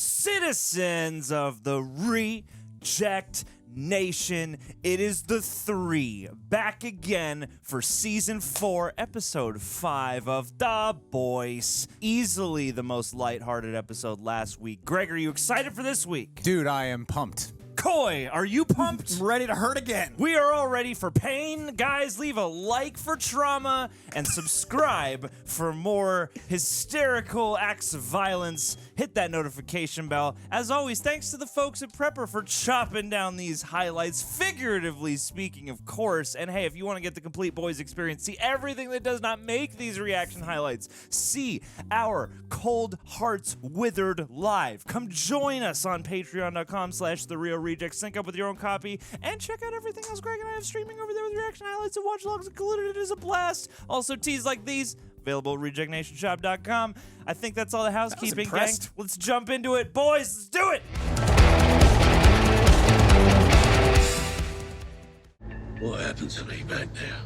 citizens of the Reject Nation. It is the 3 back again for season 4, episode 5 of The Boys. Easily the most lighthearted episode last week. Greg, are you excited for this week? Dude, I am pumped. Coy, are you pumped? I'm ready to hurt again. We are all ready for pain. Guys, leave a like for trauma and subscribe for more hysterical acts of violence. Hit that notification bell. As always, thanks to the folks at Prepper for chopping down these highlights, figuratively speaking, of course. And hey, if you want to get the complete Boys experience, see everything that does not make these reaction highlights, see our Cold Hearts Withered live. Come join us on patreon.com/TheRealRejects. Sync up with your own copy and check out everything else Greg and I have streaming over there with reaction highlights and watch logs included. It is a blast. Also, teas like these available at rejectnationshop.com. I think that's all the housekeeping, gang. Let's jump into it. Boys, let's do it. What happened to me back there?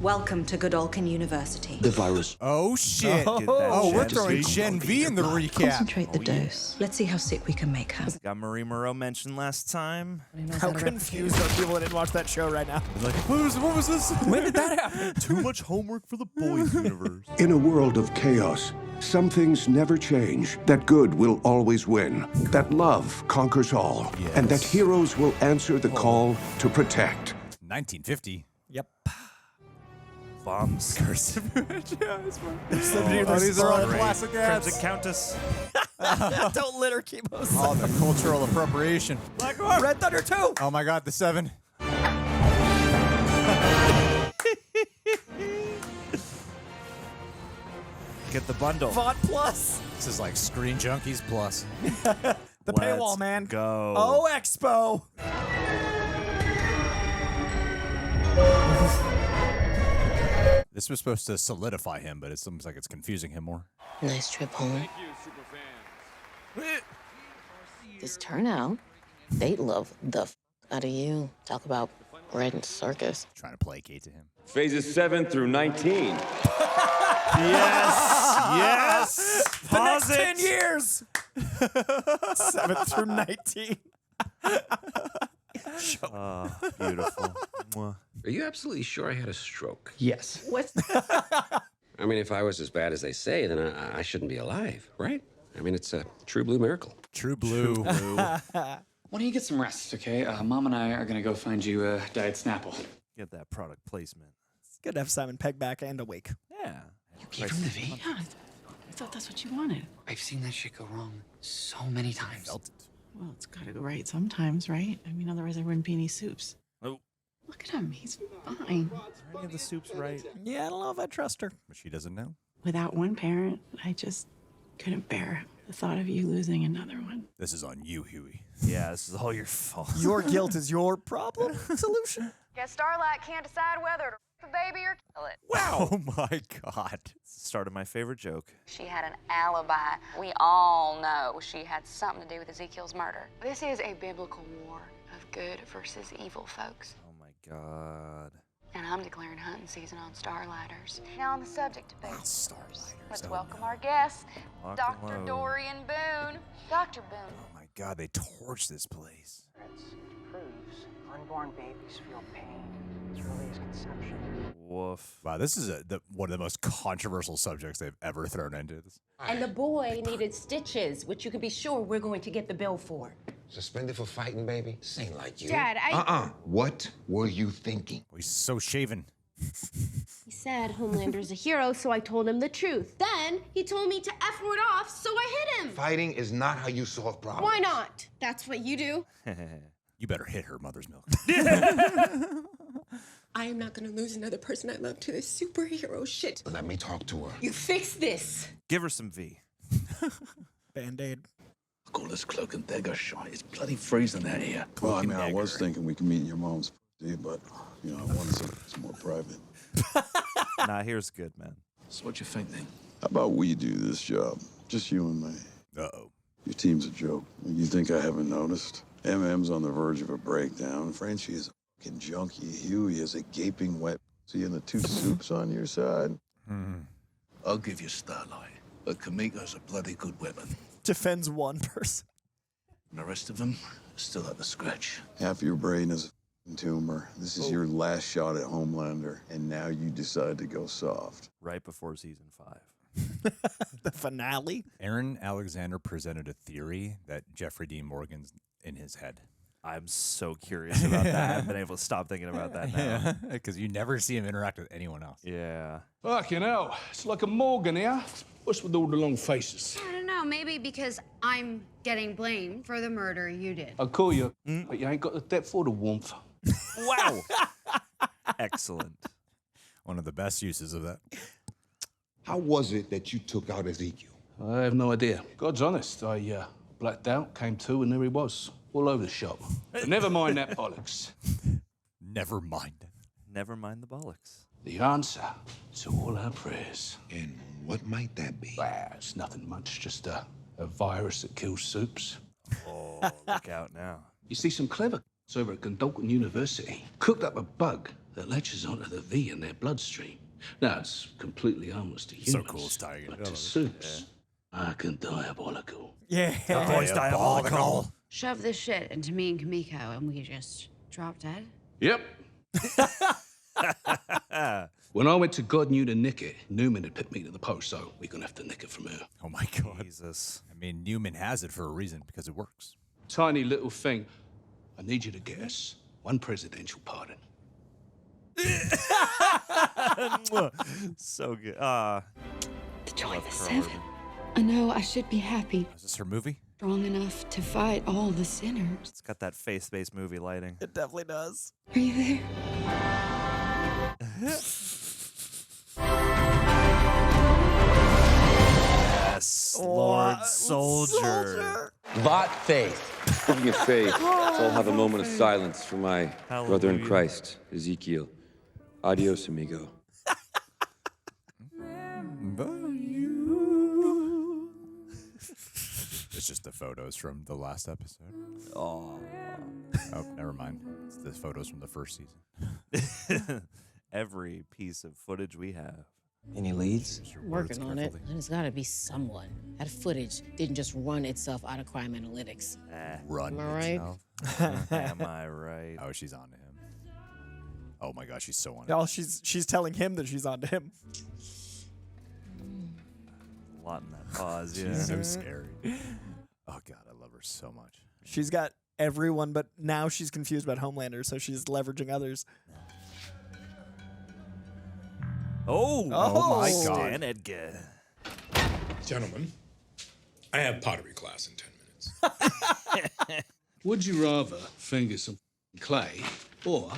Welcome to Godolphin University. The virus. Oh, shit. We're throwing Gen V in the recap. Concentrate the dose. Let's see how sick we can make her. Got Marie Moreau mentioned last time. How confused are people that didn't watch that show right now? Like, what was this? When did that happen? Too much homework for the Boys universe. In a world of chaos, some things never change, that good will always win, that love conquers all, and that heroes will answer the call to protect. 1950. Yep. Bombs. Cursive image. Yeah, it's fun. These are all classic ads. Crimson Countess. Don't litter, Kimos. Oh, the cultural appropriation. Black Noir. Red Thunder 2. Oh my God, the 7. Get the bundle. Vought Plus. This is like Screen Junkies Plus. The paywall, man. Go. Oh, Expo. This was supposed to solidify him, but it seems like it's confusing him more. Nice trip home. This turnout, they love the out of you. Talk about bread and circus. Trying to placate to him. Phases 7 through 19. Yes. The next Pause it. 10 years. 7 through 19. Beautiful. Are you absolutely sure I had a stroke? Yes. What? I mean, if I was as bad as they say, then I shouldn't be alive, right? I mean, it's a true blue miracle. True blue. Why don't you get some rest, okay? Mom and I are gonna go find you a Diet Snapple. Get that product placement. It's good to have Simon Pegg back and awake. Yeah. You gave him the V? Yeah, I thought that's what you wanted. I've seen that shit go wrong so many times. Well, it's gotta go right sometimes, right? I mean, otherwise there wouldn't be any soups. Oh. Look at him. He's fine. I get the soups right. Yeah, I don't know if I trust her. But she doesn't know. Without one parent, I just couldn't bear the thought of you losing another one. This is on you, Hughie. Yeah, this is all your fault. Your guilt is your problem. Solution. Guess Starlight can't decide whether to the baby or kill it. Wow. Oh my God. It's the start of my favorite joke. She had an alibi. We all know she had something to do with Ezekiel's murder. This is a biblical war of good versus evil, folks. Oh my God. And I'm declaring hunting season on Starlighters. Now on the subject of baby Starlighters. let's Oh welcome no. our guest, Welcome Dr. home. Dorian Boone. Dr. Boone. Oh my God, they torched this place. Proves unborn babies feel pain as early as conception. Woof. Wow, this is one of the most controversial subjects they've ever thrown into this. And the boy needed stitches, which you can be sure we're going to get the bill for. Suspended for fighting, baby? This ain't like you. Dad, What were you thinking? He's so shaven. He said Homelander's a hero, so I told him the truth. Then he told me to F-word off, so I hit him. Fighting is not how you solve problems. Why not? That's what you do. You better hit her, mother's milk. I am not gonna lose another person I love to this superhero shit. Let me talk to her. You fix this. Give her some V. Band-Aid. Call this cloak and dagger shot. It's bloody freezing out here. Well, I mean, I was thinking we could meet in your mom's day, but, you know, I wanted something more private. Nah, here's good, man. So what you think, then? How about we do this job? Just you and me. Uh-oh. Your team's a joke. You think I haven't noticed? MM's on the verge of a breakdown. Frenchie is a fucking junkie. Hughie is a gaping wet pussy, and the two soups on your side. I'll give you Starlight, but Kamiko's a bloody good weapon. defends one person. The rest of them still at the scratch. Half your brain is a tumor. This is your last shot at Homelander, and now you decide to go soft. Right before season 5. The finale? Aaron Alexander presented a theory that Jeffrey Dean Morgan's in his head. I'm so curious about that. I haven't been able to stop thinking about that now. Because you never see him interact with anyone else. Yeah. Fucking hell. It's like a Morgan here. What's with all the long faces? I don't know, maybe because I'm getting blamed for the murder you did. I'll call you, but you ain't got the depth or the warmth. Wow. Excellent. One of the best uses of that. How was it that you took out Ezekiel? I have no idea. God's honest. I blacked out, came to, and there he was. All over the shop. But never mind that bollocks. Never mind. Never mind the bollocks. The answer to all our prayers. And what might that be? Well, it's nothing much, just a virus that kills soups. Oh, look out now. You see, some clever over at Godolphin University cooked up a bug that latches onto the V in their bloodstream. Now, it's completely harmless to humans. So cool, Tiger. But to soups, I can diabolical. Yeah. The boy's diabolical. Shove this shit into me and Kimiko and we just drop dead? Yep. When I went to God knew to nick it, Neumann had picked me to the post, so we're gonna have to nick it from her. Oh my God. Jesus. I mean, Newman has it for a reason, because it works. Tiny little thing. I need you to guess one presidential pardon. So good. To join the Seven. I know I should be happy. Is this her movie? Strong enough to fight all the sinners. It's got that faith-based movie lighting. It definitely does. Are you there? Yes, Lord Soldier. Vought faith. Speaking of faith, let's all have a moment of silence for my brother in Christ, Ezekiel. Adios, amigo. It's just the photos from the last episode. Oh, never mind. It's the photos from the first season. Every piece of footage we have. Any leads? Working on it. And it's got to be someone. That footage didn't just run itself out of crime analytics. Run Am I right? itself. Am I right? Oh, she's on to him. Oh my gosh, she's so on it. Oh, she's telling him that she's on to him. A lot in that pause, yeah. She's so scary. Oh God, I love her so much. She's got everyone, but now she's confused about Homelander, so she's leveraging others. Oh my God. Stan Edgar. Gentlemen, I have pottery class in 10 minutes. Would you rather finger some clay or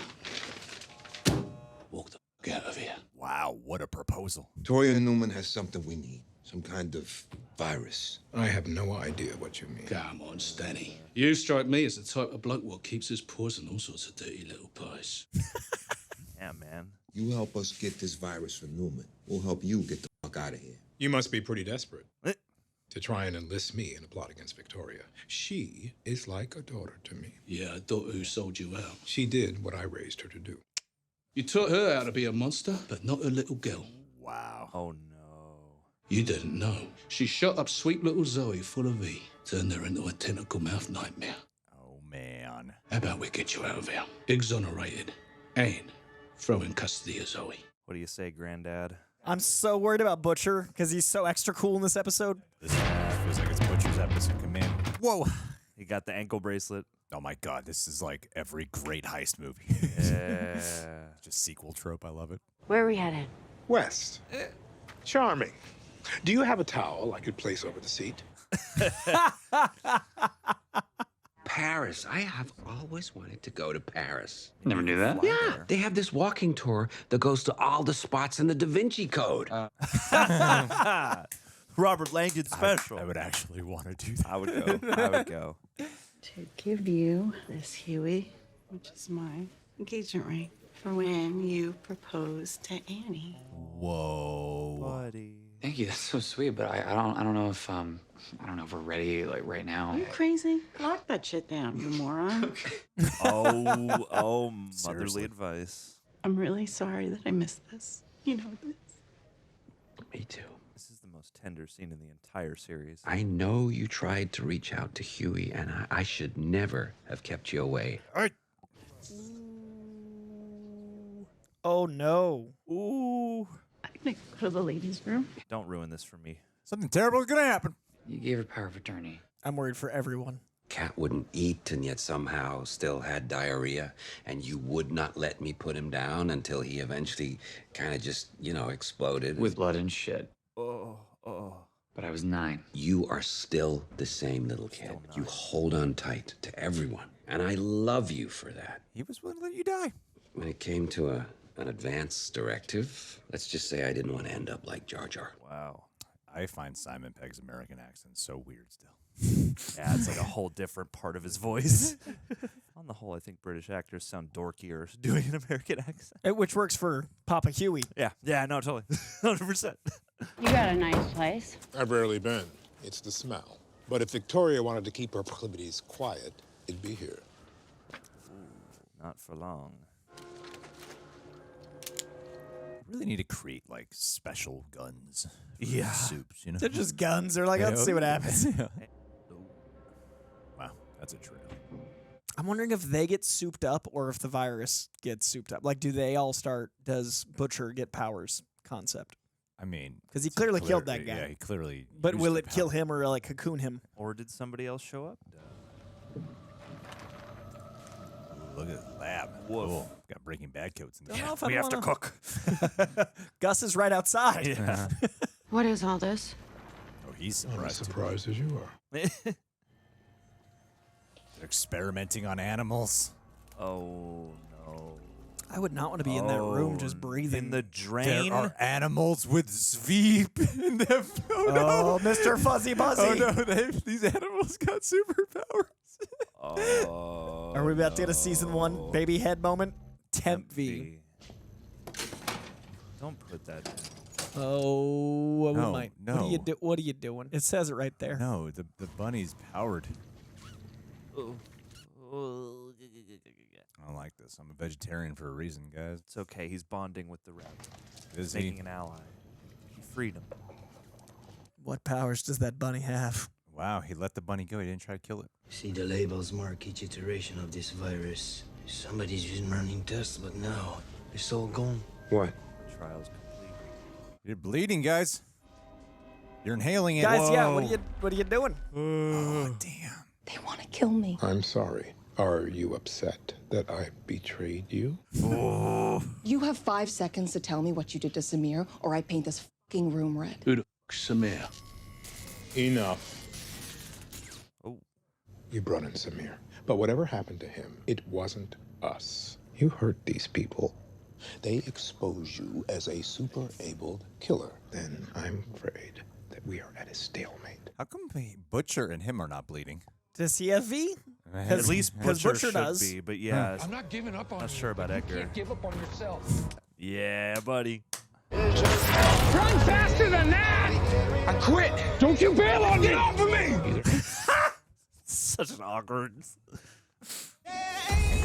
walk the fuck out of here? Wow, what a proposal. Victoria Neumann has something we need. Some kind of virus. I have no idea what you mean. Come on, Stanny. You strike me as the type of bloke what keeps his paws in all sorts of dirty little pies. Yeah, man. You help us get this virus from Neumann. We'll help you get the fuck out of here. You must be pretty desperate to try and enlist me in a plot against Victoria. She is like a daughter to me. Yeah, a daughter who sold you out. She did what I raised her to do. You taught her how to be a monster, but not a little girl. Wow. Oh, no. You didn't know. She shot up sweet little Zoe full of V, turned her into a tentacle mouth nightmare. Oh, man. How about we get you out of here? Exonerated. And throw in custody of Zoe. What do you say, Granddad? I'm so worried about Butcher because he's so extra cool in this episode. This feels like it's Butcher's episode. Command. Whoa. He got the ankle bracelet. Oh my God, this is like every great heist movie. Yeah. Just sequel trope. I love it. Where are we headed? West. Charming. Do you have a towel I could place over the seat? Paris. I have always wanted to go to Paris. Never knew that? Yeah, they have this walking tour that goes to all the spots in the Da Vinci Code. Robert Langdon special. I would actually want to do that. I would go. I would go. To give you this Hughie, which is my engagement ring, for when you propose to Annie. Whoa. Buddy. Thank you. That's so sweet, but I don't know if I don't know if we're ready like right now. Are you crazy? Lock that shit down, you moron. Oh, motherly Seriously. advice. I'm really sorry that I missed this. You know this. Me too. This is the most most tender scene in the entire series. I know you tried to reach out to Hughie, and I should never have kept you away. Oh, no. Ooh. I think go to the ladies' room. Don't ruin this for me. Something terrible is going to happen. You gave her power of attorney. I'm worried for everyone. Cat wouldn't eat and yet somehow still had diarrhea, and you would not let me put him down until he eventually kind of just, exploded. With blood and shit. Oh. But I was 9. You are still the same little kid. You hold on tight to everyone, and I love you for that. He was willing to let you die. When it came to an advance directive, let's just say I didn't want to end up like Jar Jar. Wow. I find Simon Pegg's American accent so weird still. Yeah, it's like a whole different part of his voice. On the whole, I think British actors sound dorkier doing an American accent. Which works for Papa Hughie. Yeah, no, totally. 100%. You got a nice place. I've rarely been. It's the smell. But if Victoria wanted to keep her proclivities quiet, it'd be here. Not for long. Really need to create like special guns. For Yeah. Soups, They're just guns. They're like, let's see what happens. Wow, that's a trail. I'm wondering if they get souped up or if the virus gets souped up. Like, do they all start? Does Butcher get powers? Concept. I mean, Because he clearly killed that guy. Yeah, he clearly. But used will the it kill power. him or like cocoon him? Or did somebody else show up? Ooh, look at the lab. Woof. Cool. Got Breaking Bad coats in there. Don't know if I'd We have to wanna- cook. Gus is right outside. Yeah. What is all this? Oh, he's I'm as surprised. too. surprised as you are. They're experimenting on animals. Oh, no. I would not want to be in that room just breathing. In the drain? There are animals with Sveep in them. Oh, Mr. Fuzzy Buzzy. Oh no, these animals got superpowers. Oh, Are we about to get a season 1 baby head moment? Temp V. Don't put that in. Oh, we No, might. no. What are you doing? It says it right there. No, the bunny's powered. I don't like this. I'm a vegetarian for a reason, guys. It's okay. He's bonding with the rat. Is Making he? an ally. He freed him. What powers does that bunny have? Wow, he let the bunny go. He didn't try to kill it. See, the labels mark each iteration of this virus. Somebody's been running tests, but now it's all gone. What? Trials complete. You're bleeding, guys. You're inhaling it. Guys, yeah, Whoa. what are you doing? Oh, damn. They want to kill me. I'm sorry. Are you upset that I betrayed you? You have 5 seconds to tell me what you did to Samir, or I paint this fucking room red. Who the Samir? Enough. Oh. You brought in Samir. But whatever happened to him, it wasn't us. You hurt these people. They expose you as a super-abled killer. Then I'm afraid that we are at a stalemate. How come Butcher and him are not bleeding? Does he have V? At least Butcher should does. be, but yeah. I'm not giving up on Not you. sure about You Edgar. can't give up on yourself. Yeah, buddy. Run faster than that! I quit! Don't you bail on me! Get off of me! Such an awkward.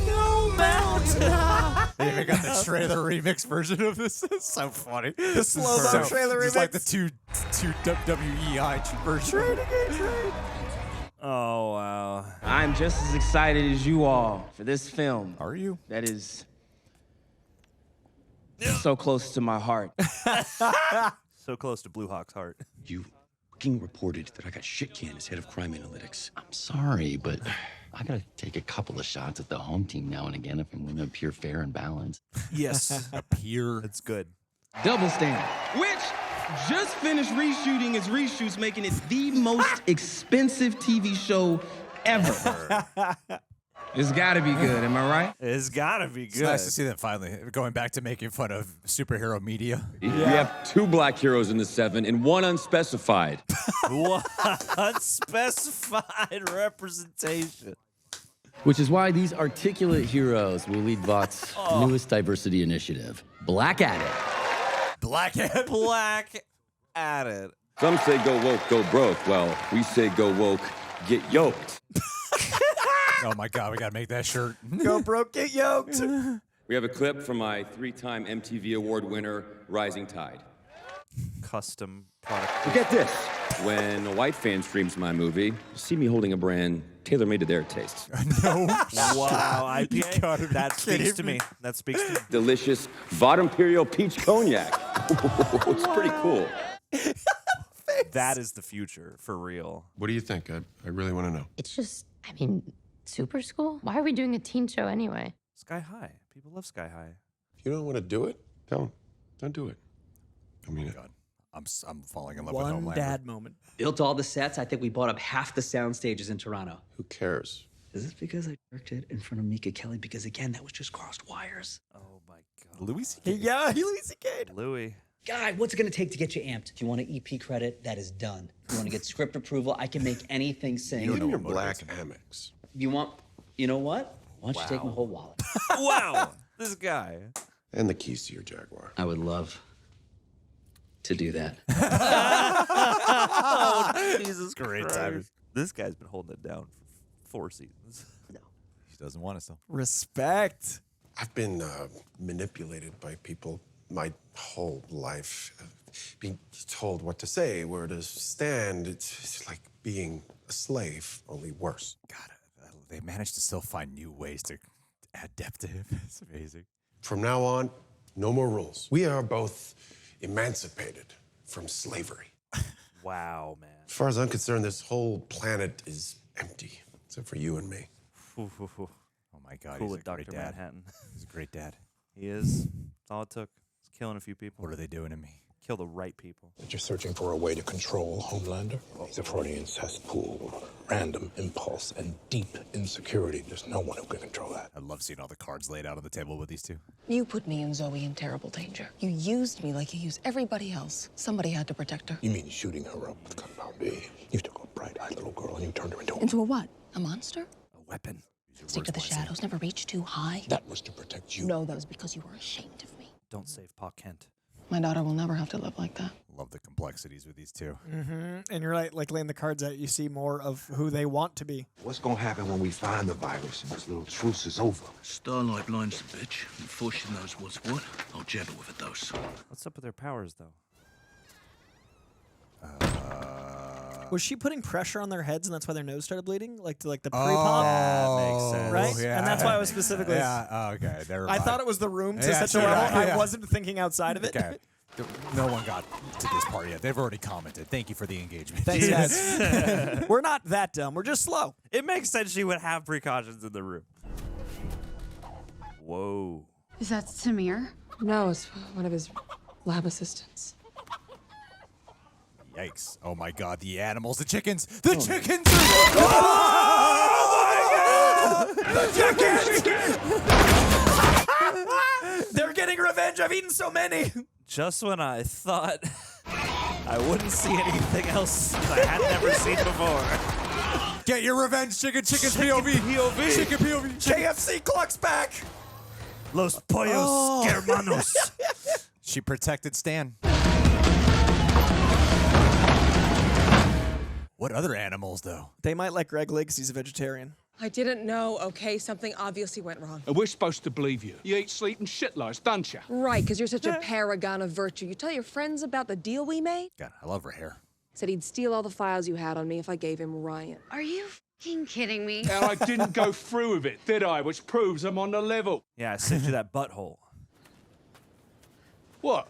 No mountain. They even got the trailer remix version of this. It's so funny. The slow-mo trailer Just remix. like the two WEI version. Oh, wow. I'm just as excited as you all for this film. Are you? That is so close to my heart. So close to Blue Hawk's heart. You fucking reported that I got shit canned as head of crime analytics. I'm sorry, but I gotta take a couple of shots at the home team now and again if I'm gonna appear fair and balanced. Yes. Appear. It's good. Double Standard, which just finished reshooting its reshoots, making it the most expensive TV show ever. It's gotta be good, am I right? It's gotta be It's good. nice to see them finally going back to making fun of superhero media. We have 2 black heroes in the 7 and 1 unspecified. What? Unspecified representation. Which is why these articulate heroes will lead Vought's newest diversity initiative, Black At It. Black Hat. Black at it. Some say go woke, go broke. Well, we say go woke, get yoked. Oh my God, we gotta make that shirt. Go broke, get yoked. We have a clip from my 3-time MTV Award winner, Rising Tide. custom product. Get this. When a white fan streams my movie, you see me holding a brand tailor-made to their tastes. No. Wow, IPA. That speaks to me. That speaks to me. Delicious Vought Imperial Peach Cognac. It's pretty cool. That is the future, for real. What do you think? I really want to know. It's just, I mean, super school? Why are we doing a teen show anyway? Sky High. People love Sky High. If you don't want to do it, don't do it. I mean, God, I'm falling in love with Homelander. One dad moment. Built all the sets. I think we bought up half the sound stages in Toronto. who cares? Is this because I jerked it in front of Mika Kelly? Because again, that was just crossed wires. Oh my God. Louis C.K. Yeah, Louis C.K. Louis. Guy, what's it gonna take to get you amped? If you want an EP credit, that is done. If you want to get script approval, I can make anything sing. Give me your black Amex. You want? You know what? Why don't you take my whole wallet? Wow. This guy. And the keys to your Jaguar. I would love to do that. Oh, Jesus Great Christ. timing. This guy's been holding it down for 4 seasons. He doesn't want us though. Respect. I've been manipulated by people my whole life. Being told what to say, where to stand. It's like being a slave, only worse. God, they managed to still find new ways to add depth to him. It's amazing. From now on, no more rules. We are both emancipated from slavery. Wow, man. As far as I'm concerned, this whole planet is empty, except for you and me. Oh my God, cool he's with a great Dr. dad. Manhattan. He's a great dad. He is. That's all it took. He's killing a few people. What are they doing to me? Kill the right people. That you're searching for a way to control Homelander? He's a Freudian cesspool, random impulse, and deep insecurity. There's no one who can control that. I love seeing all the cards laid out on the table with these two. You put me and Zoe in terrible danger. You used me like you use everybody else. Somebody had to protect her. You mean shooting her up with Gunpowder B? You took a bright-eyed little girl and you turned her into a... Into a what? A monster? A weapon. Stick to the shadows, never reach too high. That was to protect you. No, that was because you were ashamed of me. Don't save Pa Kent. My daughter will never have to live like that. Love the complexities with these two. And you're right, like laying the cards out, you see more of who they want to be. What's gonna happen when we find the virus and this little truce is over? Starlight blinds the bitch, and before she knows what's what, I'll jabber with a dose. What's up with their powers, though? Was she putting pressure on their heads and that's why their nose started bleeding? Like to like the Oh, pre-pop? That makes sense. Right? Yeah. And that's why I was specifically... Yeah, oh, okay. Never I mind. thought it was the room to Yeah, such sure, a level. yeah. I wasn't thinking outside of it. Okay. No one got to this part yet. They've already commented. Thank you for the engagement. Thanks, guys. We're not that dumb. We're just slow. It makes sense she would have precautions in the room. Whoa. Is that Samir? No, it's one of his lab assistants. Yikes. Oh my God, the animals, the chickens, the chickens! They're getting revenge. I've eaten so many. Just when I thought I wouldn't see anything else I had never seen before. Get your revenge, chickens POV. Chicken POV. KFC clock's back. Los pollos hermanos. She protected Stan. What other animals, though? They might like Greg Lee because he's a vegetarian. I didn't know, okay? Something obviously went wrong. We're supposed to believe you. You eat, sleep, and shit loads, don't you? Right, because you're such a paragon of virtue. You tell your friends about the deal we made? God, I love her hair. Said he'd steal all the files you had on me if I gave him Ryan. Are you fucking kidding me? And I didn't go through with it, did I? Which proves I'm on the level. Yeah, I sent you that butthole. What?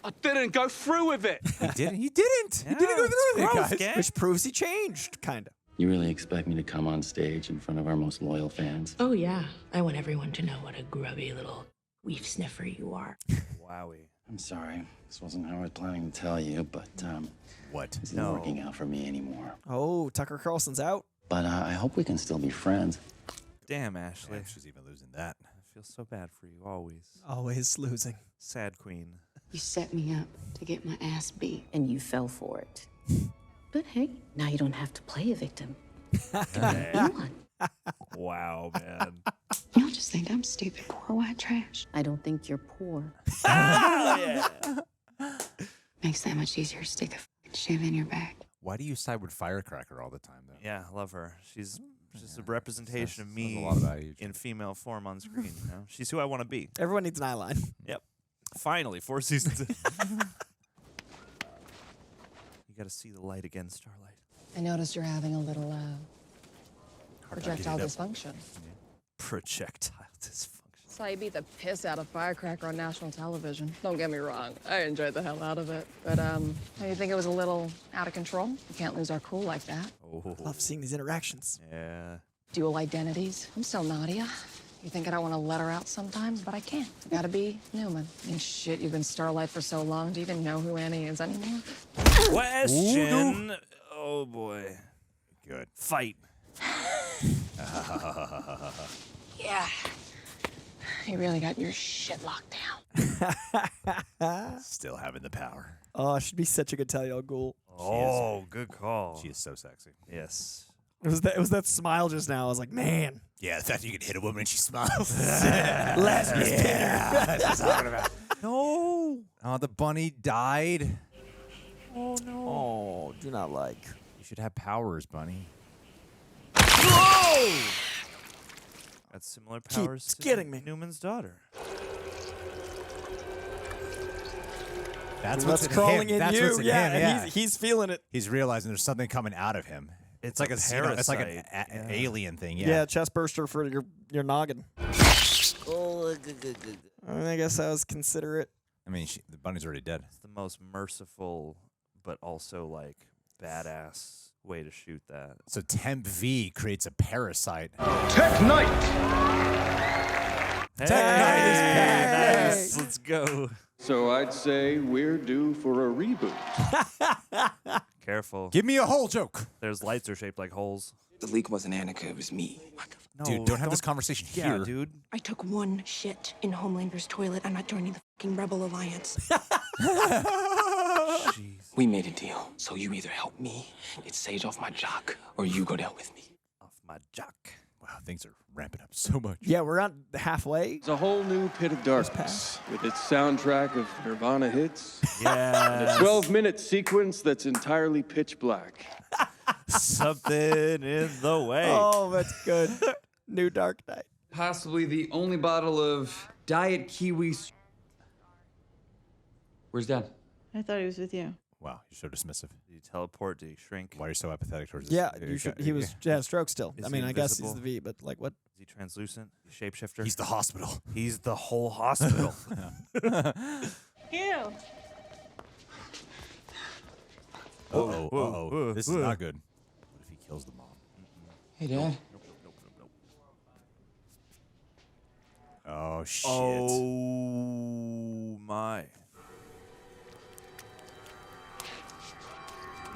I didn't go through with it. He didn't. He didn't go through with it, guys. gang. Which proves he changed, kind of. You really expect me to come on stage in front of our most loyal fans? Oh, yeah. I want everyone to know what a grubby little queef sniffer you are. Wowie. I'm sorry. This wasn't how I was planning to tell you, but What? this isn't working out for me anymore. Oh, Tucker Carlson's out. But I hope we can still be friends. Damn, Ashley. Yeah, she's even losing that. I feel so bad for you, always. Always losing. Sad queen. You set me up to get my ass beat, and you fell for it. But hey, now you don't have to play a victim. Hey. You won. Wow, man. Y'all just think I'm stupid, poor white trash. I don't think you're poor. Yeah. Makes that much easier to stick a fucking shiv in your back. Why do you side with Firecracker all the time, though? Yeah, I love her. She's just a representation of says me a lot about you. in female form on screen. You know? She's who I want to be. Everyone needs an eyeline. Yep. Finally, 4 seasons in. gotta see the light again, Starlight. I noticed you're having a little projectile dysfunction. Projectile dysfunction. Saw you beat the piss out of Firecracker on national television. Don't get me wrong, I enjoyed the hell out of it. But don't you think it was a little out of control? We can't lose our cool like that. Oh. Love seeing these interactions. Yeah. Dual identities. I'm still Nadia. You think I don't want to let her out sometimes, but I can't. I gotta be Newman. I mean, shit, you've been Starlight for so long. Do you even know who Annie is anymore? Question. Oh boy. Good. Fight. Yeah. You really got your shit locked down. Still having the power. Oh, she'd be such a good Talia al Ghul. Oh, good call. She is so sexy. Yes. It was that smile just now. I was like, man. Yeah, the fact that you can hit a woman and she smiles. Lazarus Pit. That's what I'm talking about. No. Oh, the bunny died. Oh no. Oh, do not like. You should have powers, bunny. Whoa! Got similar powers Keeps to getting me. Newman's daughter. That's what's in crawling him. in That's you. what's in Yeah, him, and he's feeling it. He's realizing there's something coming out of him. It's like a it's like an parasite. alien thing. Yeah, chest burster for your noggin. I guess I was considerate. I mean, the bunny's already dead. It's the most merciful, but also like badass way to shoot that. So Temp V creates a parasite. Tech Night! Hey, nice. Let's go. So I'd say we're due for a reboot. Careful. Give me a hole joke. There's lights are shaped like holes. The leak wasn't Annika, it was me. No, Dude, don't have this conversation here. Yeah, dude. I took one shit in Homelander's toilet. I'm not joining the fucking Rebel Alliance. We made a deal, so you either help me get Sage off my jock, or you go down with me. Off my jock. Wow, things are ramping up so much. Yeah, we're not halfway. It's a whole new pit of darkness with its soundtrack of Nirvana hits. Yeah. And a 12-minute sequence that's entirely pitch black. Something in the way. Oh, that's good. New Dark Knight. Possibly the only bottle of Diet Kiwi. Where's Dad? I thought he was with you. Wow, you're so dismissive. Did you teleport? Did you shrink? Why are you so apathetic towards this? Yeah, he was stroke still. Is I he mean, I guess he's invisible? the V, but like what? Is he translucent? Shapeshifter? He's the hospital. He's the whole hospital. Ew. Uh-oh. This is not good. What if he kills the mom? Hey, Dad. Oh, shit. Oh, my.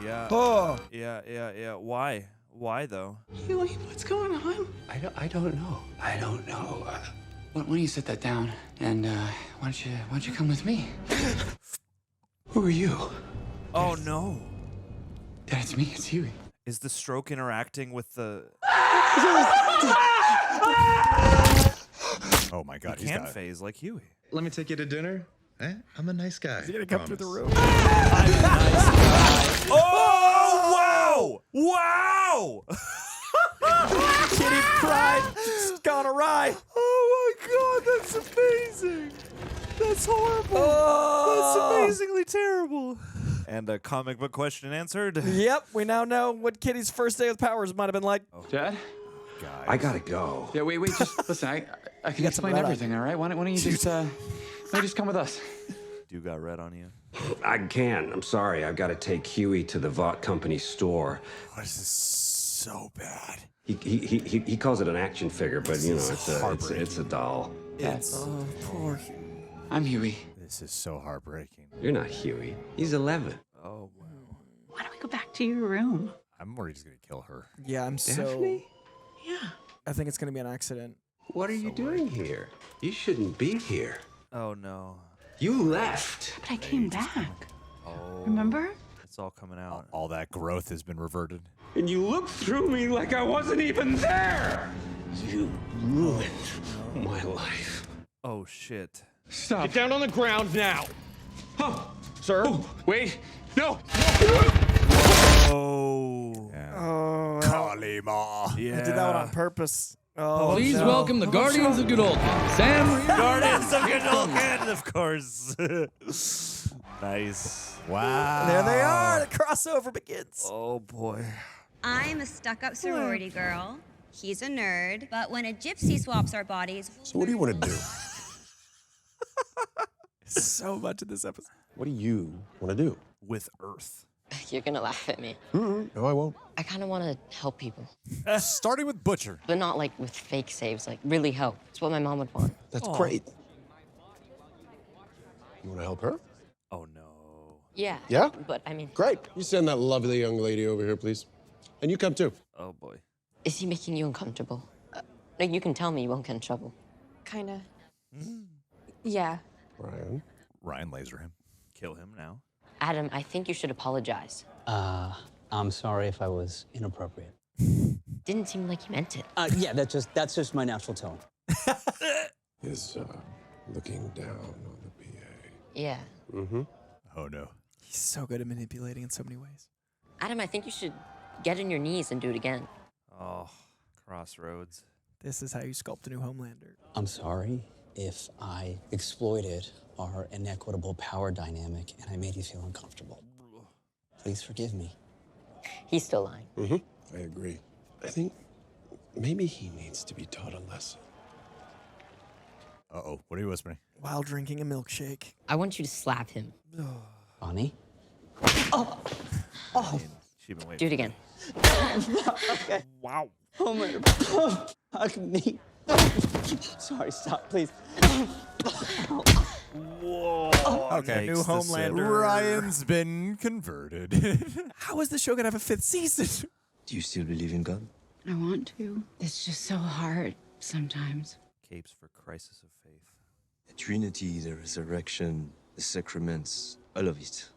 Yeah. Oh. Yeah. Why? Why, though? Hughie, what's going on? I don't know. I don't know. Why don't you sit that down and why don't you come with me? Who are you? Oh, no. Dad, it's me. It's Hughie. Is the stroke interacting with the... Oh, my God. He can't phase like Hughie. Let me take you to dinner. Eh? I'm a nice guy. He's gonna come through the room. Oh, wow! Wow! Kitty cried. It's gone awry. Oh, my God. That's amazing. That's horrible. That's amazingly terrible. And a comic book question answered. Yep, we now know what Kitty's first day with powers might have been like. Dad? Guys. I gotta go. Yeah, wait, just listen. I can explain everything, all right? Why don't you just come with us? You got red on you. I can. I'm sorry. I've got to take Hughie to the Vought company store. Why is this so bad? He calls it an action figure, but you know, it's a doll. Oh, poor Hughie. I'm Hughie. This is so heartbreaking. You're not Hughie. He's 11. Oh, wow. Why don't we go back to your room? I'm worried he's going to kill her. Yeah, I'm Daphne? Yeah. I think it's gonna be an accident. What are you doing here? You shouldn't be here. Oh, no. You left. But I came back. Oh. Remember? It's all coming out. All that growth has been reverted. And you looked through me like I wasn't even there. You ruined my life. Oh, shit. Stop. Get down on the ground now. Oh, Sir? oh, wait. No. Oh. Yeah. Oh, Kalima. Yeah. I did that one on purpose. Oh, Please no. welcome the Guardians of Godolphin. Sam. Guardians of Godolphin, of course. Nice. Wow. There they are, the crossover begins. Oh boy. I'm a stuck-up sorority girl. He's a nerd. But when a gypsy swaps our bodies... So what do you want to do? So much of this episode. What do you want to do? With Earth. You're gonna laugh at me. No, I won't. I kind of want to help people. Starting with Butcher. But not like with fake saves, like really help. It's what my mom would want. That's great. You want to help her? Oh no. Yeah. Yeah? But I mean... Great. You send that lovely young lady over here, please. And you come too. Oh boy. Is he making you uncomfortable? Like, you can tell me you won't get in trouble. Kinda. Yeah. Ryan laser him. Kill him now. Adam, I think you should apologize. I'm sorry if I was inappropriate. Didn't seem like you meant it. Yeah, that's just my natural tone. Is looking down on the PA. Yeah. Mm-hmm. Oh no. He's so good at manipulating in so many ways. Adam, I think you should get on your knees and do it again. Oh, crossroads. This is how you sculpt a new Homelander. I'm sorry if I exploited our inequitable power dynamic and I made you feel uncomfortable. Please forgive me. He's still lying. Mm-hmm. I agree. I think maybe he needs to be taught a lesson. Uh-oh. What are you whispering? While drinking a milkshake. I want you to slap him. Bonnie? Oh! She's been waiting. Do it again. Okay. Wow. Homer, hug me. Sorry, stop, please. Whoa. Okay. New Homelander. Ryan's been converted. How is this show gonna have a 5th season? Do you still believe in God? I want to. It's just so hard sometimes. Capes for crisis of faith. The Trinity, the resurrection, the sacraments, all of it.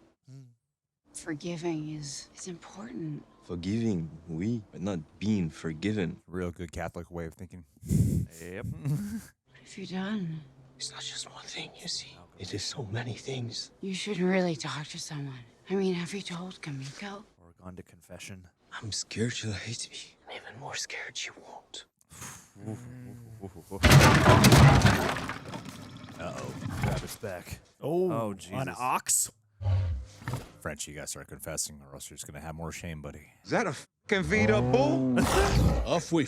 Forgiving is important. Forgiving, oui, but not being forgiven. Real good Catholic way of thinking. Yep. What have you done? It's not just one thing, you see. It is so many things. You should really talk to someone. I mean, have you told Kamiko? Or gone to confession. I'm scared you'll hate me. I'm even more scared you won't. Uh-oh. Travis back. Oh, Jesus. an ox? French, you gotta start confessing, or else you're just gonna have more shame, buddy. Is that a fucking Vita bull? Off we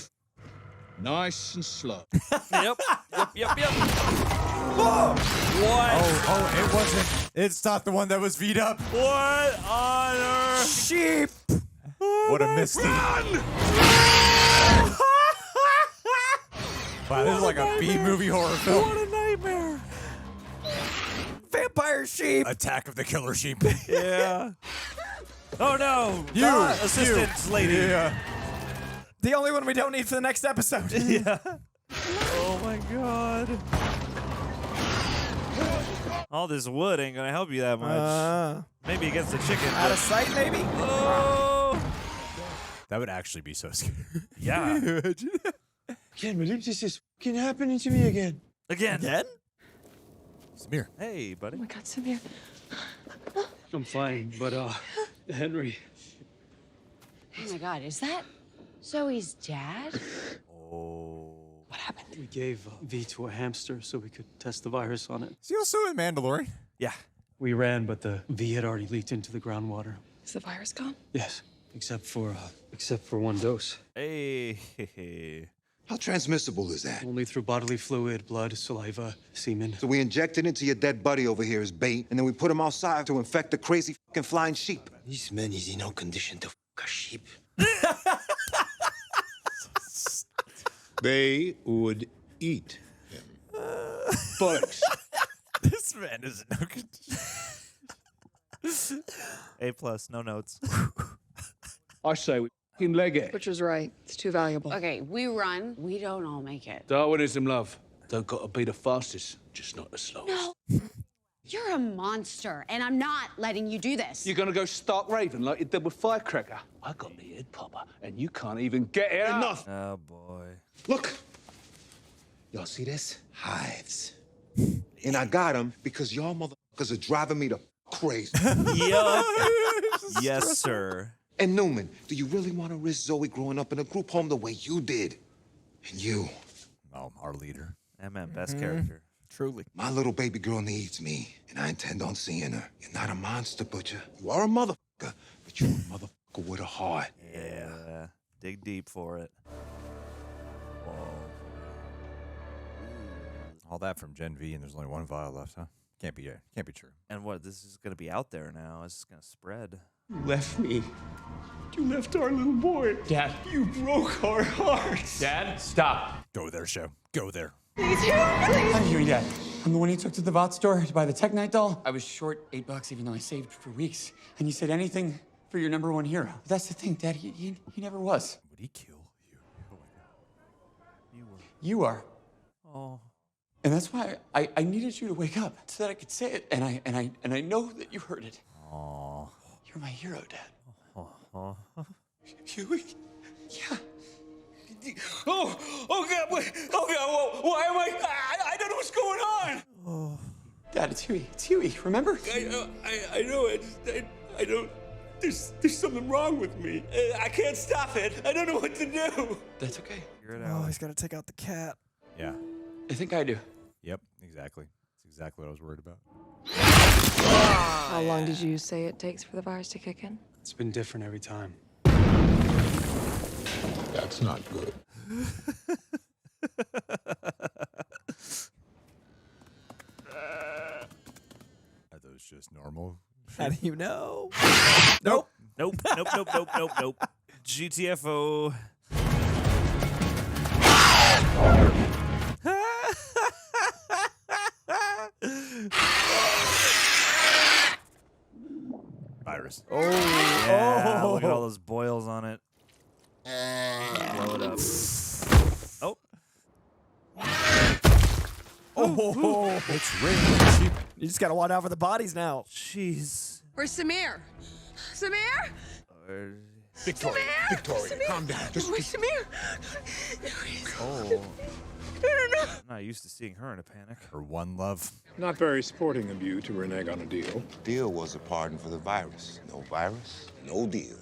nice and slow. Yep. Whoa! What? Oh, it wasn't. It's not the one that was V'd up. What on earth? Sheep! What a misty. Wow, this is like a B-movie horror film. What a nightmare! Vampire sheep! Attack of the Killer Sheep. Yeah. Oh no! Assistant lady. Yeah. The only one we don't need for the next episode. Yeah. Oh my god. All this wood ain't gonna help you that much. Maybe against the chicken. Out of sight, maybe? Oh. That would actually be so scary. Yeah. Can't believe this is fucking happening to me again. Again? Samir. Hey, buddy. Oh my God, Samir. I'm fine, but Henry. Oh my God, is that Zoe's dad? Oh. What happened? We gave V to a hamster so we could test the virus on it. Is he also in Mandalorian? Yeah. We ran, but the V had already leaked into the groundwater. Is the virus gone? Yes, except for one dose. Hey. How transmissible is that? Only through bodily fluid, blood, saliva, semen. So we inject it into your dead buddy over here as bait, and then we put him outside to infect the crazy fucking flying sheep. This man is in no condition to fuck a sheep. They would eat him. Bullocks. This man is no condition. A+, no notes. I say we fucking leg it. Butcher's right. It's too valuable. Okay, we run. We don't all make it. Darwinism, love. Don't gotta be the fastest, just not the slowest. No. You're a monster, and I'm not letting you do this. You're gonna go stark raven like you did with Firecracker. I got the head popper, and you can't even get it out. Enough. Oh, boy. Look. Y'all see this? Hives. And I got them because y'all motherfuckers are driving me to crazy. Yup. Yes, sir. And Newman, do you really want to risk Zoe growing up in a group home the way you did? And you? Oh, our leader. Best character. Truly. My little baby girl needs me, and I intend on seeing her. You're not a monster, Butcher. You are a motherfucker, but But you're a motherfucker with a heart. Yeah. Dig deep for it. Whoa. All that from Gen V, and there's only one vial left, huh? Can't be true. And what? This is gonna be out there now. It's just gonna spread. You left me. You left our little boy. Dad. You broke our hearts. Dad, stop. Go there, show. Go there. Please, Hughie, please. I'm Hughie, Dad. I'm the one you took to the Vought store to buy the Tech Night doll. I was short $8 even though I saved for weeks. And you said anything for your #1 hero. But that's the thing, Dad. He never was. Would he kill you? Oh my God. You are. Oh. And that's why I needed you to wake up so that I could say it. And I know that you heard it. Aww. You're my hero, Dad. Oh. Hughie? Yeah. Oh God! Wait, oh God! Why am I don't know what's going on. Oh. Dad, it's Hughie. It's Hughie. Remember? I know. I don't. There's something wrong with me. I can't stop it. I don't know what to do. That's okay. Figure it Oh, out. he's got to take out the cat. Yeah. I think I do. Yep. Exactly. That's exactly what I was worried about. How long did you say it takes for the virus to kick in? It's been different every time. That's not good. Are those just normal? How do you know? Nope. Nope. GTFO. Virus. Oh, yeah, look at all those boils on it. Blow it up. Oh. Oh, it's raining sheep. You just got to watch out for the bodies now. Jeez. Where's Samir? Samir? Victoria, calm down. Just Where's Samir? Oh. I'm not used to seeing her in a panic. Her one love. Not very sporting of you to renege on a deal. Deal was a pardon for the virus. No virus, no deal.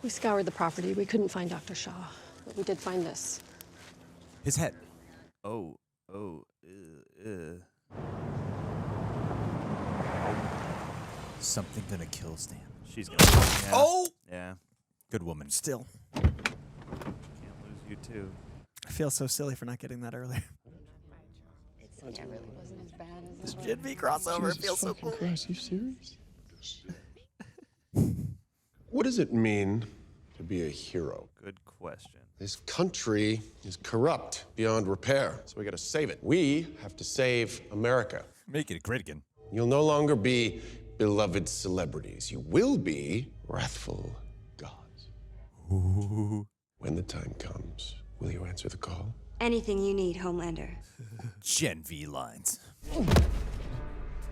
We scoured the property. We couldn't find Dr. Shaw, but we did find this. His head. Oh. Something gonna kill Stan. She's gonna. Yeah. Oh! Yeah. Good woman. Still. Can't lose you too. I feel so silly for not getting that earlier. It really wasn't as bad as This Gen V crossover Jesus feels so fucking cool. Christ, you serious? What does it mean to be a hero? Good question. This country is corrupt beyond repair, so we gotta save it. We have to save America. Make it great again. You'll no longer be beloved celebrities. You will be wrathful gods. Ooh. When the time comes, will you answer the call? Anything you need, Homelander. Gen V lines.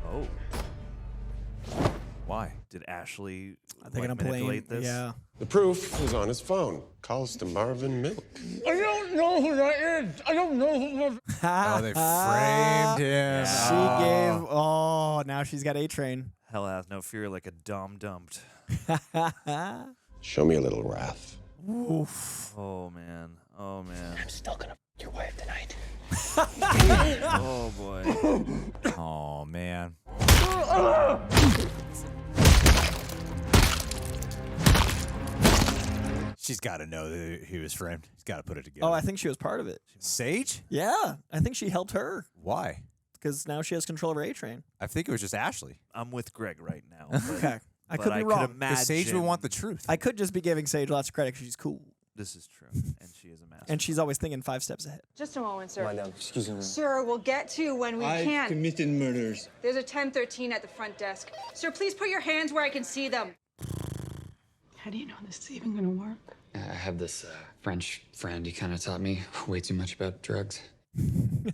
Oh. Why? Did Ashley They're gonna manipulate blame. this? Yeah. The proof is on his phone. Calls to Marvin Milk. I don't know who that is. I don't know who that is. Oh, they framed him. She gave. Oh, now she's got A-Train. Hell hath no fear like a dumb dumped. Show me a little wrath. Oof. Oh man. Oh man. I'm still gonna f your wife tonight. Oh boy. Oh man. She's got to know that he was framed. He's got to put it together. Oh, I think she was part of it. Sage? Yeah, I think she helped her Why? because now she has control over A-Train. I think it was just Ashley. I'm with Greg right now. But, Okay, I but could be could wrong. imagine Because Sage would want the truth. I could just be giving Sage lots of credit because she's cool. This is true, and she is a master. And she's always thinking 5 steps ahead. Just a moment, sir. Madam, excuse me. Sir, we'll get to you when we can. committed murders. There's a 1013 at the front desk. Sir, please put your hands where I can see them. How do you know this is even gonna work? I have this French friend. He kind of taught me way too much about drugs.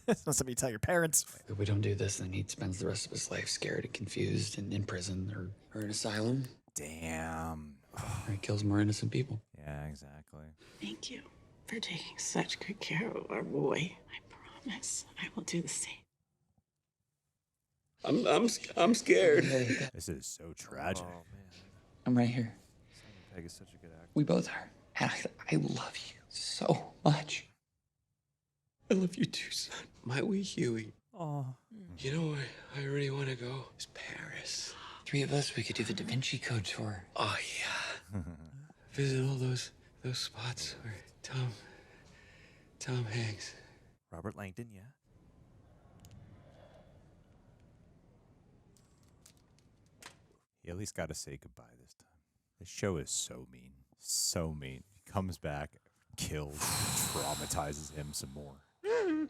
It's not something you tell your parents. If we don't do this, then he spends the rest of his life scared and confused and in prison or an asylum. Damn. Or he kills more innocent people. Yeah, exactly. Thank you for taking such good care of our boy. I promise I will do the same. I'm scared. This is so tragic. Oh man. I'm right here. Simon Pegg is such a good actor. We both are. And I love you so much. I love you too, son. My wee Hughie. Oh. You know where I really want to go? Is Paris. 3 of us, we could do the Da Vinci Code tour. Oh, yeah. Visit all those spots where Tom Hanks. Robert Langdon, yeah. He at least got to say goodbye this time. This show is so mean. So mean. He comes back, kills, traumatizes him some more. Dude.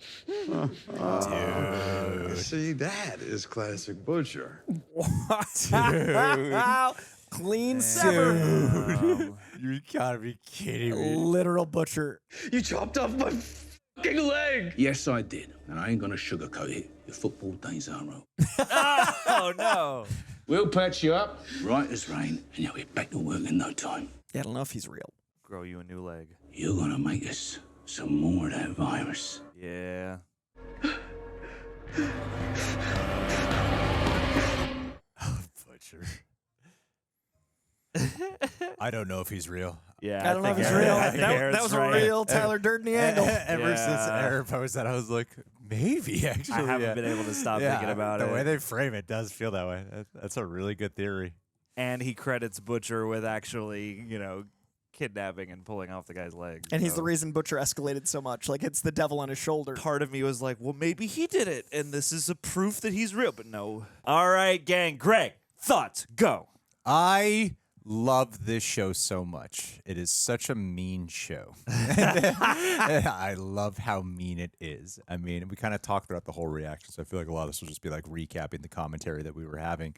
See, that is classic Butcher. Dude. Clean sever. Dude. You gotta be kidding me. Literal Butcher. You chopped off my fucking leg. Yes, I did. And I ain't gonna sugarcoat it. Your football days are over. Oh, no. We'll patch you up, right as rain, and you'll be back to work in no time. Yeah, I don't know if he's real. Grow you a new leg. You're gonna make us some more of that virus. Yeah. Butcher. I don't know if he's real. Yeah, I don't know if he's real. That was a real Tyler Durden angle. Ever since Erin posted that, I was like, maybe actually. I haven't been able to stop thinking about it. The way they frame it does feel that way. That's a really good theory. And he credits Butcher with actually, kidnapping and pulling off the guy's leg. And he's the reason Butcher escalated so much. Like, it's the devil on his shoulder. Part of me was like, well, maybe he did it, and this is a proof that he's real. But no. All right, gang. Greg, thoughts, go. I love this show so much. It is such a mean show. I love how mean it is. I mean, we kind of talked throughout the whole reaction, so I feel like a lot of this will just be like recapping the commentary that we were having.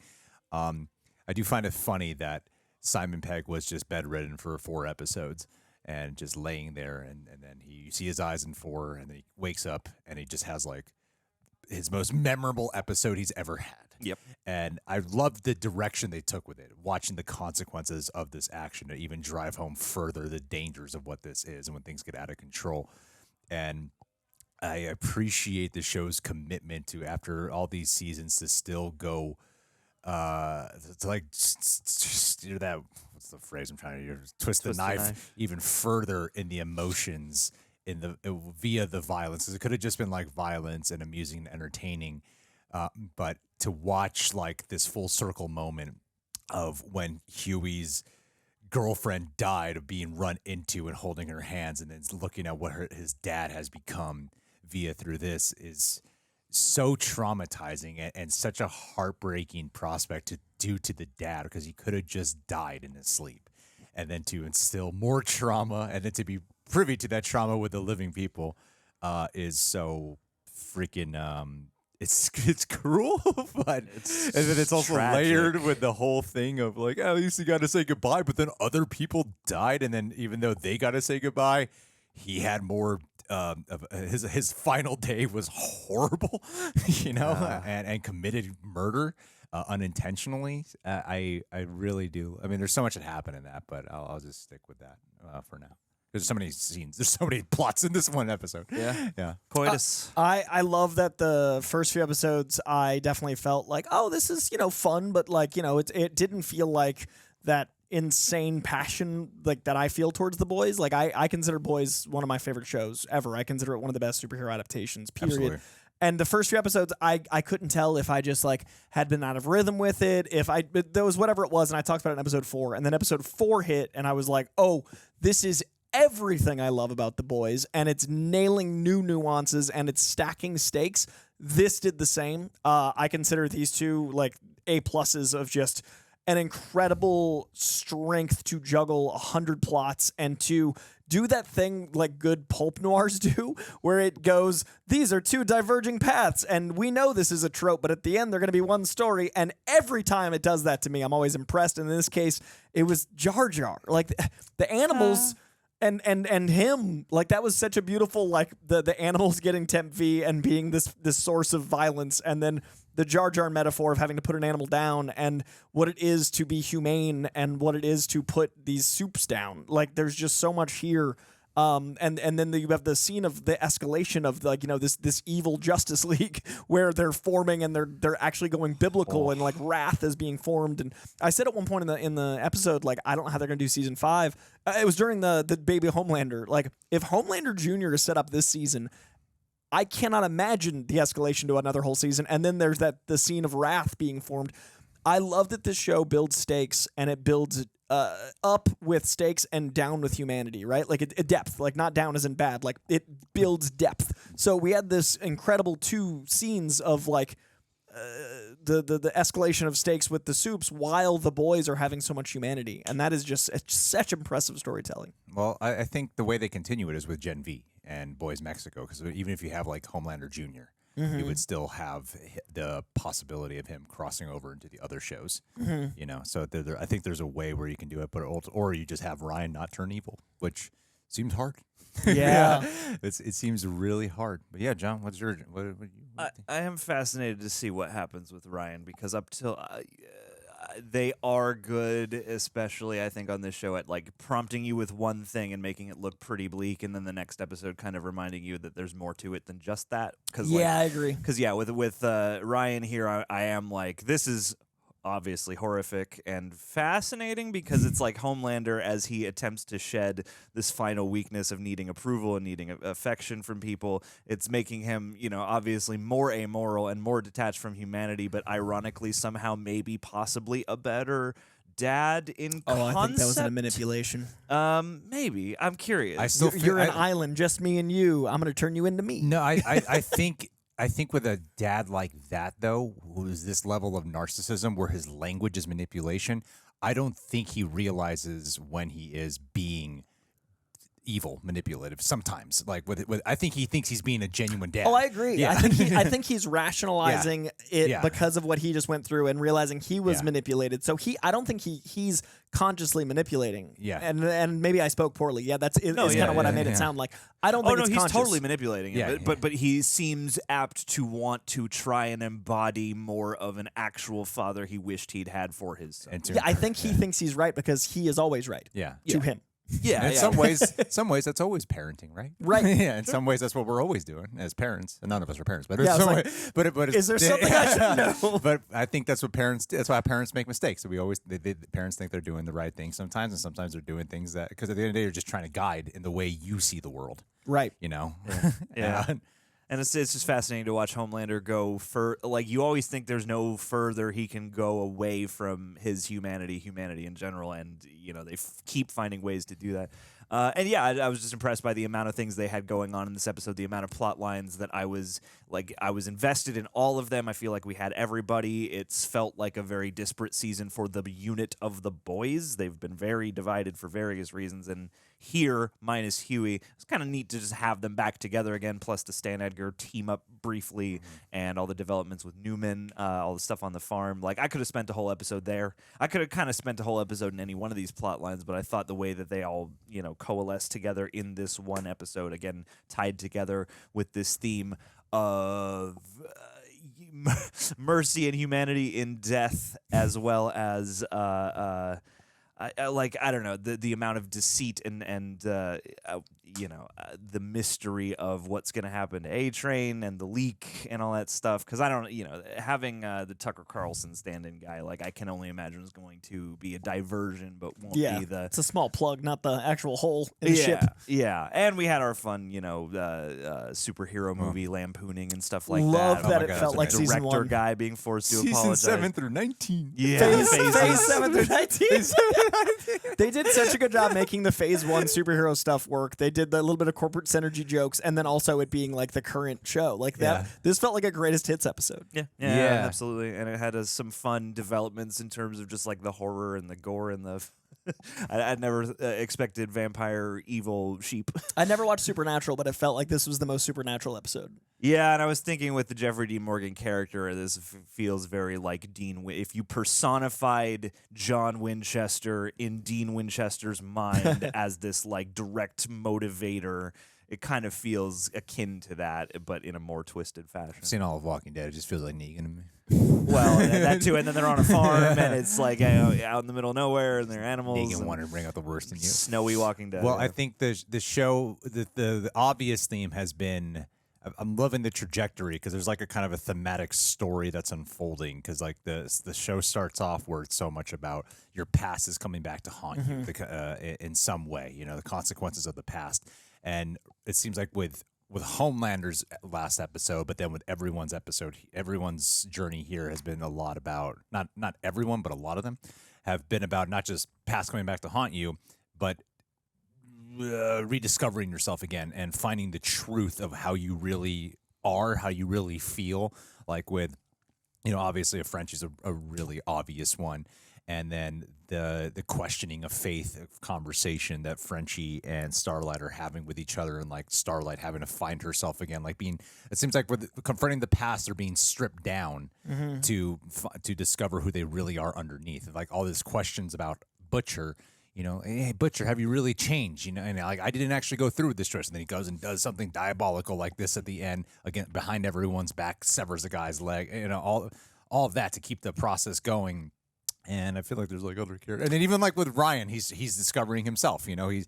I do find it funny that Simon Pegg was just bedridden for 4 episodes and just laying there, and then you see his eyes in 4, and then he wakes up, and he just has like his most memorable episode he's ever had. Yep. And I loved the direction they took with it, watching the consequences of this action to even drive home further the dangers of what this is and when things get out of control. And I appreciate the show's commitment to, after all these seasons, to still go to like that, what's the phrase I'm trying to use? Twist the knife even further in the emotions via the violence. It could have just been like violence and amusing and entertaining. But to watch like this full circle moment of when Hughie's girlfriend died of being run into and holding her hands, and then looking at what his dad has become through this is so traumatizing and such a heartbreaking prospect to do to the dad, because he could have just died in his sleep, and then to instill more trauma and then to be privy to that trauma with the living people is so freaking it's cruel, but and then it's also tragic. layered with the whole thing of like, at least he got to say goodbye, but then other people died, and then even though they got to say goodbye, he had more. His final day was horrible, and committed murder unintentionally. I really do. I mean, there's so much that happened in that, but I'll just stick with that for now. There's so many scenes. There's so many plots in this one episode. Yeah. Coitus. I love that the first few episodes, I definitely felt like, oh, this is, fun, but like, it didn't feel like that insane passion like that I feel towards The Boys. Like I consider Boys one of my favorite shows ever. I consider it one of the best superhero adaptations, period. Absolutely. And the first few episodes, I couldn't tell if I just like had been out of rhythm with it, there was whatever it was, and I talked about it in episode 4, and then episode 4 hit, and I was like, oh, this is everything I love about The Boys, and it's nailing new nuances, and it's stacking stakes. This did the same. I consider these two like A+ of just an incredible strength to juggle 100 plots and to do that thing like good pulp noirs do, where it goes, these are 2 diverging paths, and we know this is a trope, but at the end they're going to be one story, and every time it does that to me, I'm always impressed. And in this case, it was Jar Jar. Like the animals... And him, like that was such a beautiful, like the animals getting temp V and being this source of violence, and then the Jar Jar metaphor of having to put an animal down, and what it is to be humane, and what it is to put these soups down. Like there's just so much here. And then you have the scene of the escalation of like, this evil Justice League where they're forming and they're actually going biblical, and like wrath is being formed. And I said at one point in the episode, like, I don't know how they're going to do season 5. It was during the baby Homelander. Like if Homelander Jr. is set up this season, I cannot imagine the escalation to another whole season. And then there's the scene of wrath being formed. I love that this show builds stakes and it builds up with stakes and down with humanity, right? Like it depth, like not down as in bad, like it builds depth. So we had this incredible 2 scenes of like the escalation of stakes with the Supes while the boys are having so much humanity, and that is just such impressive storytelling. Well, I think the way they continue it is with Gen V and Boys Mexico, because even if you have like Homelander Jr., you would still have the possibility of him crossing over into the other shows. You know, so I think there's a way where you can do it, but or you just have Ryan not turn evil, which seems hard. Yeah, it seems really hard. But yeah, John, what you I am fascinated to see what happens with Ryan, because up till they are good, especially I think on this show, at like prompting you with one thing and making it look pretty bleak, and then the next episode kind of reminding you that there's more to it than just that. Yeah, I agree. Because with Ryan here, I am like, this is obviously horrific and fascinating, because it's like Homelander as he attempts to shed this final weakness of needing approval and needing affection from people. It's making him, obviously more amoral and more detached from humanity, but ironically somehow maybe possibly a better dad in concept. I think that was a manipulation. Maybe. I'm curious. You're an island, just me and you. I'm going to turn you into me. No, I think with a dad like that, though, who's this level of narcissism where his language is manipulation, I don't think he realizes when he is being evil, manipulative. Sometimes, like I think he thinks he's being a genuine dad. Oh, I agree. Yeah. I think he's rationalizing it because of what he just went through and realizing he was manipulated. So I don't think he's consciously manipulating. Yeah. And maybe I spoke poorly. Yeah, that's kind of what I made it sound like. I don't think it's he's conscious. totally manipulating it. But he seems apt to want to try and embody more of an actual father he wished he'd had for his son. I think he thinks he's right because he is always right. To him. Yeah, in some ways, that's always parenting, right? Right. Yeah. In some ways, that's what we're always doing as parents. And none of us are parents, but but is there something I should know? But I think that's what parents. That's why parents make mistakes. So parents think they're doing the right thing sometimes, and sometimes they're doing things that, because at the end of the day, you're just trying to guide in the way you see the world. Right. Yeah. And it's just fascinating to watch Homelander go you always think there's no further he can go away from his humanity in general, and they keep finding ways to do that. I was just impressed by the amount of things they had going on in this episode, the amount of plot lines that I was invested in all of them. I feel like we had everybody. It's felt like a very disparate season for the unit of the boys. They've been very divided for various reasons, and here, minus Hughie, it's kind of neat to just have them back together again, plus the Stan Edgar team up briefly, and all the developments with Neumann, all the stuff on the farm. Like, I could have spent a whole episode there. I could have kind of spent a whole episode in any one of these plot lines, but I thought the way that they all, coalesce together in this one episode, again, tied together with this theme of mercy and humanity in death, as well as I don't know, the amount of deceit and the mystery of what's going to happen to A-Train and the leak and all that stuff. Because I don't, having the Tucker Carlson stand-in guy, like, I can only imagine is going to be a diversion, but won't be the. It's a small plug, not the actual hole in the ship. Yeah, and we had our fun, superhero movie lampooning and stuff like Love that. It felt like director season 1 guy being forced to Season apologize. 7 through 19. Yeah, phase 7 through 19. They did such a good job making the phase 1 superhero stuff work. They did the little bit of corporate synergy jokes, and then also it being like the current show. Like that. This felt like a greatest hits episode. Yeah, absolutely. And it had some fun developments in terms of just like the horror and the gore and the. I'd never expected vampire evil sheep. I never watched Supernatural, but it felt like this was the most supernatural episode. Yeah, and I was thinking with the Jeffrey D. Morgan character, this feels very like Dean. If you personified John Winchester in Dean Winchester's mind as this like direct motivator, it kind of feels akin to that, but in a more twisted fashion. I've seen all of Walking Dead. It just feels like Negan to me. Well, that too, and then they're on a farm, and it's like out in the middle of nowhere, and they're animals. Negan wanted to bring out the worst in you. Snowy Walking Dead. Well, I think the show, the obvious theme has been, I'm loving the trajectory, because there's like a kind of a thematic story that's unfolding, because like the show starts off where it's so much about your past is coming back to haunt you in some way, the consequences of the past. And it seems like with with Homelander's last episode, but then with everyone's journey here has been a lot about not everyone, but a lot of them have been about not just past coming back to haunt you, but rediscovering yourself again and finding the truth of how you really are, how you really feel. Like with, obviously a Frenchie's a really obvious one. And then the questioning of faith, of conversation that Frenchie and Starlight are having with each other, and like Starlight having to find herself again, like it seems like with confronting the past, they're being stripped down to discover who they really are underneath. Like all these questions about Butcher, hey Butcher, have you really changed? And like I didn't actually go through with this choice, and then he goes and does something diabolical like this at the end, again behind everyone's back, severs a guy's leg, all of that to keep the process going. And I feel like there's like other characters, and then even like with Ryan, he's discovering himself. He's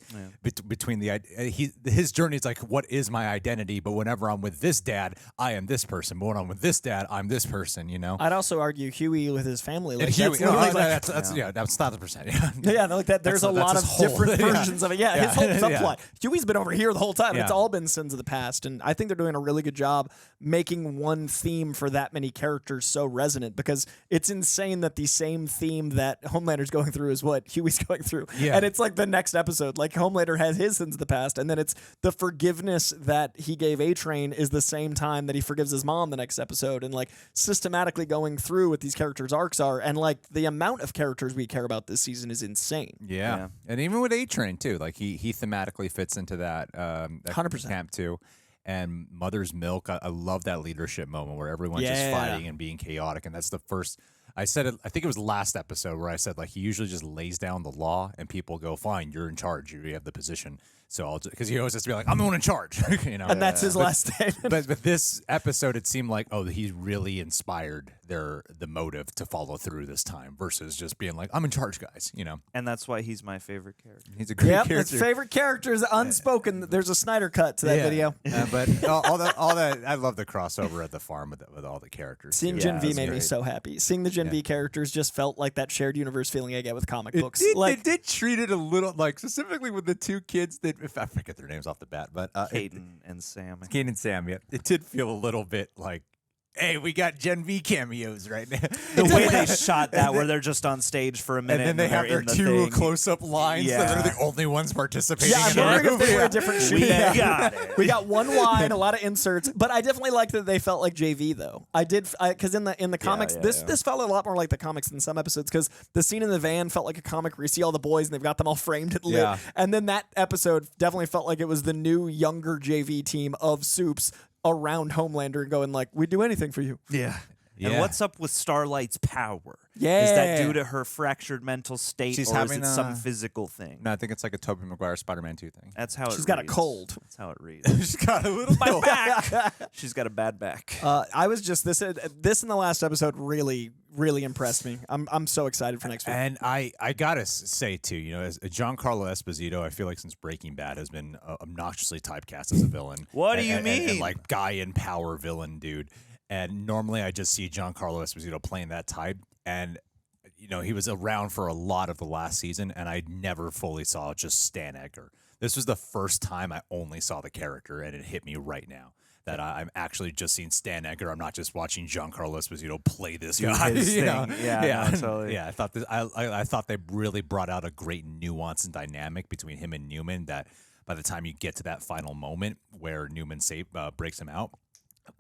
between his journey is like, what is my identity? But whenever I'm with this dad, I am this person. But when I'm with this dad, I'm this person. I'd also argue Hughie with his family. Like, and Hughie, that's not the percent. Yeah, like that. There's a lot of different versions of it. Yeah, his whole subplot. Hughie's been over here the whole time. It's all been sins of the past, and I think they're doing a really good job making one theme for that many characters so resonant, because it's insane that the same theme that Homelander's going through is what Hughie's going through. Yeah. And it's like the next episode, like Homelander has his sins of the past, and then it's the forgiveness that he gave A-Train is the same time that he forgives his mom the next episode, and like systematically going through what these characters' arcs are, and like the amount of characters we care about this season is insane. Yeah. And even with A-Train too, like he thematically fits into that 100% camp too. And Mother's Milk, I love that leadership moment where everyone's just fighting and being chaotic, and that's the first. I said it. I think it was last episode where I said like he usually just lays down the law and people go, "Fine, you're in charge. You have the position." So because he always has to be like, "I'm the one in charge," And that's his last statement. But this episode, it seemed like he's really inspired the motive to follow through this time versus just being like, "I'm in charge, guys." And that's why he's my favorite character. He's a great character. His favorite character is unspoken. There's a Snyder cut to that video. But all that, I love the crossover at the farm with all the characters. Seeing Gen V made me so happy. Seeing the Gen V characters just felt like that shared universe feeling I get with comic books. It did treat it a little like, specifically with the two kids that, if I forget their names off the bat, but Cate and Sam. Cate and Sam, yeah. It did feel a little bit like, hey, we got Gen V cameos right now. The way they shot that, where they're just on stage for a minute, and then they have their two close-up lines that are the only ones participating. I'm wondering if they were a different shoot. We got one line, a lot of inserts, but I definitely liked that they felt like JV though. I did, because in the comics, this felt a lot more like the comics than some episodes, because the scene in the van felt like a comic where you see all the boys and they've got them all framed and lit, and then that episode definitely felt like it was the new younger JV team of Supes around Homelander and going like, we'd do anything for you. Yeah. And what's up with Starlight's power? Yeah. Is that due to her fractured mental state, She's or having is it some physical thing? No, I think it's like a Tobey Maguire Spider-Man 2 thing. That's how She's got a cold. That's how it reads. She's got a little my back. She's got a bad back. I was just this in the last episode really impressed me. I'm so excited for next week. And I gotta say too, as Giancarlo Esposito, I feel like since Breaking Bad has been obnoxiously typecast as a villain. What do you mean? And like guy in power villain dude. And normally I just see Giancarlo Esposito playing that type, and he was around for a lot of the last season, and I never fully saw just Stan Edgar. This was the first time I only saw the character, and it hit me right now that I'm actually just seeing Stan Edgar. I'm not just watching Giancarlo Esposito play this guy. Yeah, no, totally. Yeah. I thought they really brought out a great nuance and dynamic between him and Neumann. That by the time you get to that final moment where Neumann breaks him out,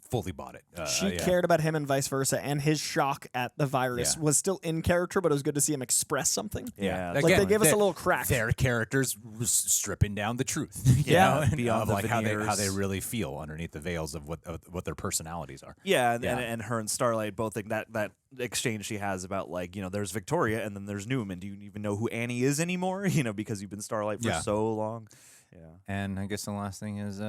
fully bought it. She cared about him and vice versa, and his shock at the virus was still in character, but it was good to see him express something. Yeah. Like they gave us a little crack. Their characters stripping down the truth. Beyond like how veneers. they really feel underneath the veils of what their personalities are. Yeah, and her and Starlight both think that exchange she has about like, there's Victoria and then there's Neumann. Do you even know who Annie is anymore? Because you've been Starlight for so long. Yeah. And I guess the last thing is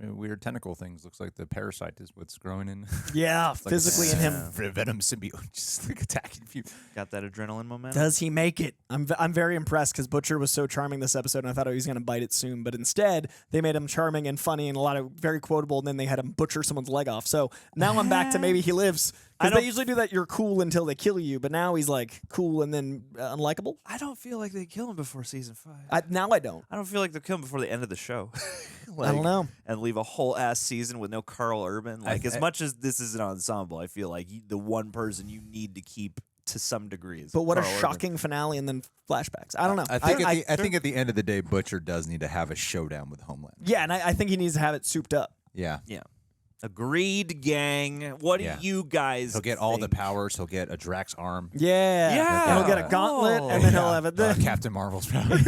weird tentacle things. Looks like the parasite is what's growing in. Yeah, physically in him. Venom symbiote just like attacking people. Got that adrenaline momentum. Does he make it? I'm very impressed because Butcher was so charming this episode, and I thought he was going to bite it soon. But instead, they made him charming and funny and a lot of very quotable, and then they had him butcher someone's leg off. So now I'm back to maybe he lives. Because they usually do that. You're cool until they kill you, but now he's like cool and then unlikable. I don't feel like they kill him before season 5. Now I don't. I don't feel like they'll kill him before the end of the show. I don't know. And leave a whole ass season with no Karl Urban. Like, as much as this is an ensemble, I feel like the one person you need to keep to some degree is But what Karl a Urban. shocking finale and then flashbacks. I don't know. I think at the end of the day, Butcher does need to have a showdown with Homelander. Yeah, and I think he needs to have it souped up. Yeah. Yeah. Agreed, gang. What do you guys He'll get all the powers. He'll get a Drax arm. Yeah. He'll get a gauntlet, and then he'll have it. Captain Marvel's power. And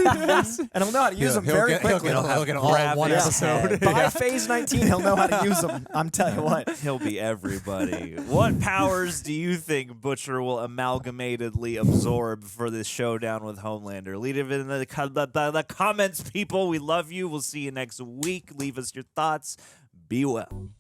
he'll know how to use them very quickly. He'll get all one episode. By phase 19, he'll know how to use them. I'm telling you what. He'll be everybody. What powers do you think Butcher will amalgamatedly absorb for this showdown with Homelander? Leave it in the comments, people. We love you. We'll see you next week. Leave us your thoughts. Be well.